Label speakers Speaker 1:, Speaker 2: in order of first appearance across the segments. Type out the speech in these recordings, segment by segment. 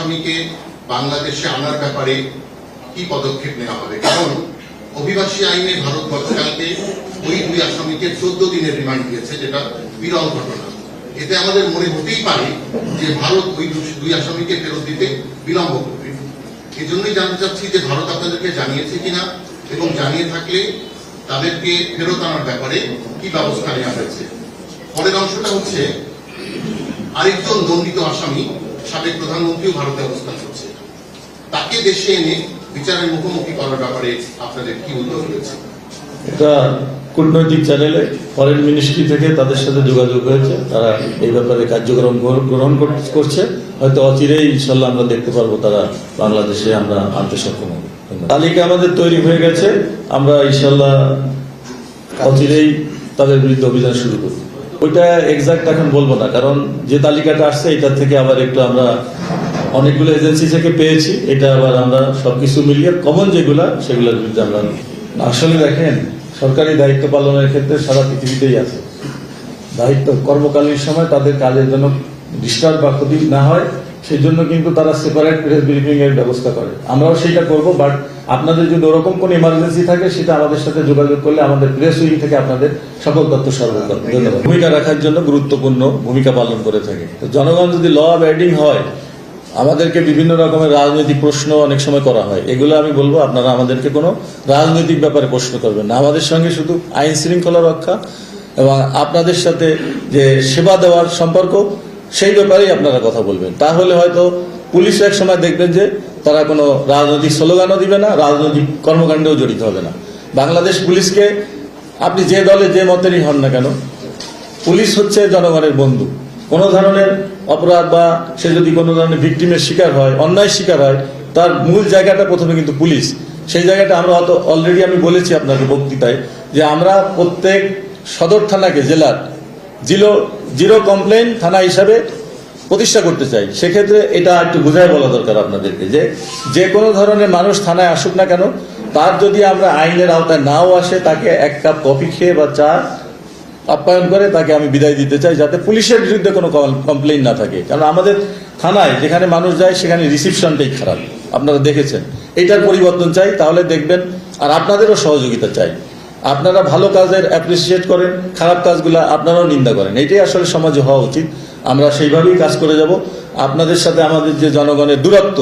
Speaker 1: আসামিকে বাংলাদেশে আনার ব্যাপারে কি পদক্ষেপ নেওয়া হবে? কারণ অভিবাসী আইনে ভারত গতকালকে ওই 2 আসামিকে 14 দিনের রিমান্ড দিয়েছে, যেটা বিরল ঘটনা। এতে আমাদের মনে হতেই পারে যে ভারত ওই 2 আসামিকে ফেরত দিতে বিলম্ব করবে। এই জন্যই জানতে চাচ্ছি যে ভারত আপনাদেরকে জানিয়েছে কিনা, এবং জানিয়ে থাকলে তাদেরকে ফেরত আনার ব্যাপারে কি ব্যবস্থা নেওয়া হয়েছে। পরের অংশটা হচ্ছে, আরেকজন দণ্ডিত আসামি সাবেক প্রধানমন্ত্রীও ভারতে অবস্থান করছে, তাকে দেশে এনে বিচারের মুখোমুখি করার ব্যাপারে আপনাদের কি উদ্যোগ রয়েছে?
Speaker 2: এটা কূটনৈতিক চ্যানেলে ফরেন মিনিস্ট্রি থেকে তাদের সাথে যোগাযোগ হয়েছে, তারা এই ব্যাপারে কার্যক্রম গ্রহণ করছে। হয়তো অচিরেই ইনশাল্লাহ আমরা দেখতে পারবো তারা বাংলাদেশে আমরা আনতে সক্ষম হব। তালিকা আমাদের তৈরি হয়ে গেছে, আমরা ইনশাল্লাহ অচিরেই তাদের বিরুদ্ধে অভিযান শুরু করব। ওইটা এক্সাক্ট এখন বলবো না, কারণ যে তালিকাটা আসছে এটার থেকে আবার একটু আমরা অনেকগুলো এজেন্সি থেকে পেয়েছি, এটা আবার আমরা সবকিছু মিলিয়ে কমন যেগুলা সেগুলোর বিরুদ্ধে আমরা। আসলে দেখেন, সরকারি দায়িত্ব পালনের ক্ষেত্রে সারা পৃথিবীতেই আছে দায়িত্ব, কর্মকালীন সময় তাদের কাজের জন্য ডিস্টার্ব বা ক্ষতি না হয় সেই জন্য কিন্তু তারা সেপারেট প্রেস ব্রিফিং এর ব্যবস্থা করে। আমরাও সেটা করব, বাট আপনাদের যদি ওরকম কোনো ইমার্জেন্সি থাকে সেটা আমাদের সাথে যোগাযোগ করলে আমাদের প্রেস উইং থেকে আপনাদের সকল তথ্য সরবরাহ ভূমিকা রাখার জন্য গুরুত্বপূর্ণ ভূমিকা পালন করে থাকে। তো জনগণ যদি ল অ্যাবাইডিং হয়, আমাদেরকে বিভিন্ন রকমের রাজনৈতিক প্রশ্ন অনেক সময় করা হয়, এগুলো আমি বলবো আপনারা আমাদেরকে কোনো রাজনৈতিক ব্যাপারে প্রশ্ন করবেন না। আমাদের সঙ্গে শুধু আইন শৃঙ্খলা রক্ষা এবং আপনাদের সাথে যে সেবা দেওয়ার সম্পর্ক, সেই ব্যাপারেই আপনারা কথা বলবেন। তাহলে হয়তো পুলিশ এক সময় দেখবেন যে তারা কোনো রাজনৈতিক স্লোগানও দিবে না, রাজনৈতিক কর্মকাণ্ডেও জড়িত হবে না। বাংলাদেশ পুলিশকে আপনি যে দলে যে মতেরই হন না কেন, পুলিশ হচ্ছে জনগণের বন্ধু। কোনো ধরনের অপরাধ বা সে যদি কোনো ধরনের ভিকটিমের শিকার হয়, অন্যায় শিকার হয়, তার মূল জায়গাটা প্রথমে কিন্তু পুলিশ। সেই জায়গাটা আমরা অলরেডি আমি বলেছি আপনাকে বক্তৃতায় যে আমরা প্রত্যেক সদর থানাকে জেলার জিরো কমপ্লেন থানা হিসাবে প্রতিষ্ঠা করতে চাই। সেক্ষেত্রে এটা একটু বুঝায় বলা দরকার আপনাদেরকে যে কোনো ধরনের মানুষ থানায় আসুক না কেন, তার যদি আমরা আইনের আওতায় নাও আসে, তাকে 1 কাপ কফি খেয়ে বা চা আপ্যায়ন করে তাকে আমি বিদায় দিতে চাই, যাতে পুলিশের বিরুদ্ধে কোনো কমপ্লেইন না থাকে। কারণ আমাদের থানায় যেখানে মানুষ যায় সেখানে রিসিপশনটাই খারাপ, আপনারা দেখেছেন। এইটার পরিবর্তন চাই, তাহলে দেখবেন। আর আপনাদেরও সহযোগিতা চাই। আপনারা ভালো কাজের অ্যাপ্রিসিয়েট করেন, খারাপ কাজগুলো আপনারাও নিন্দা করেন, এইটাই আসলে সমাজে হওয়া উচিত। আমরা সেইভাবেই কাজ করে যাব। আপনাদের সাথে আমাদের যে জনগণের দূরত্ব,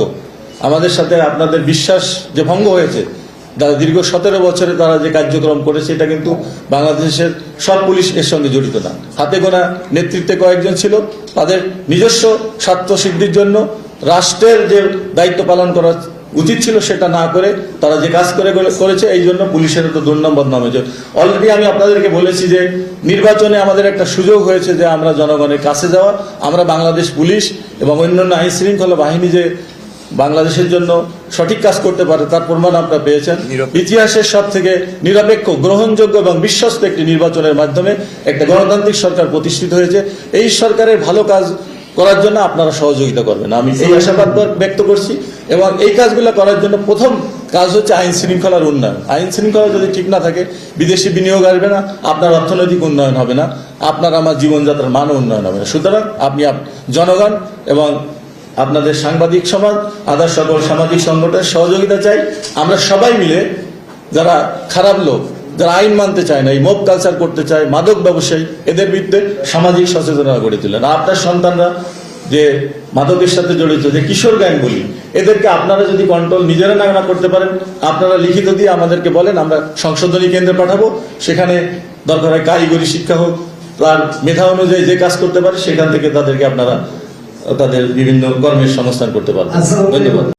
Speaker 2: আমাদের সাথে আপনাদের বিশ্বাস যে ভঙ্গ হয়েছে, দীর্ঘ 17 বছরে তারা যে কার্যক্রম করেছে, এটা কিন্তু বাংলাদেশের সব পুলিশ এর সঙ্গে জড়িত না। হাতে গোনা নেতৃত্বে কয়েকজন ছিল, তাদের নিজস্ব স্বার্থ সিদ্ধির জন্য রাষ্ট্রের যে দায়িত্ব পালন করা উচিত ছিল সেটা না করে তারা যে কাজ করেছে, এই জন্য পুলিশের তো দুর্নাম বদনাম হয়েছে। অলরেডি আমি আপনাদেরকে বলেছি যে নির্বাচনে আমাদের একটা সুযোগ হয়েছে যে আমরা জনগণের কাছে যাওয়া। আমরা বাংলাদেশ পুলিশ এবং অন্যান্য আইন শৃঙ্খলা বাহিনী যে বাংলাদেশের জন্য সঠিক কাজ করতে পারে তার প্রমাণ আপনারা পেয়েছেন। ইতিহাসের সব থেকে নিরপেক্ষ, গ্রহণযোগ্য এবং বিশ্বস্ত একটি নির্বাচনের মাধ্যমে একটা গণতান্ত্রিক সরকার প্রতিষ্ঠিত হয়েছে। এই সরকারের ভালো কাজ করার জন্য আপনারা সহযোগিতা করবেন, আমি এই আশাবাদ ব্যক্ত করছি। এবং এই কাজগুলো করার জন্য প্রথম কাজ হচ্ছে আইন শৃঙ্খলার উন্নয়ন। আইন শৃঙ্খলা যদি ঠিক না থাকে, বিদেশি বিনিয়োগ আসবে না, আপনার অর্থনৈতিক উন্নয়ন হবে না, আপনার আমার জীবনযাত্রার মানও উন্নয়ন হবে না। সুতরাং আপনি জনগণ এবং আপনাদের সাংবাদিক সমাজ, আদার সকল সামাজিক সংগঠনের সহযোগিতা চাই। আমরা সবাই মিলে, যারা খারাপ লোক, যারা আইন মানতে চায় না, এই মব কালচার করতে চায়, মাদক ব্যবসায়ী, এদের বিরুদ্ধে সামাজিক সচেতনতা গড়ে তুলেন। আপনার সন্তানরা যে মাদকের সাথে জড়িত, যে কিশোর গ্যাং বলি, এদেরকে আপনারা যদি কন্ট্রোল নিজেরা না করতে পারেন, আপনারা লিখিত দিয়ে আমাদেরকে বলেন, আমরা সংশোধনী কেন্দ্রে পাঠাবো। সেখানে দরকার হয় কারিগরি শিক্ষা হোক, তার মেধা অনুযায়ী যে কাজ করতে পারে সেখান থেকে তাদেরকে আপনারা তাদের বিভিন্ন কর্মের সংস্থান করতে পারবেন। ধন্যবাদ।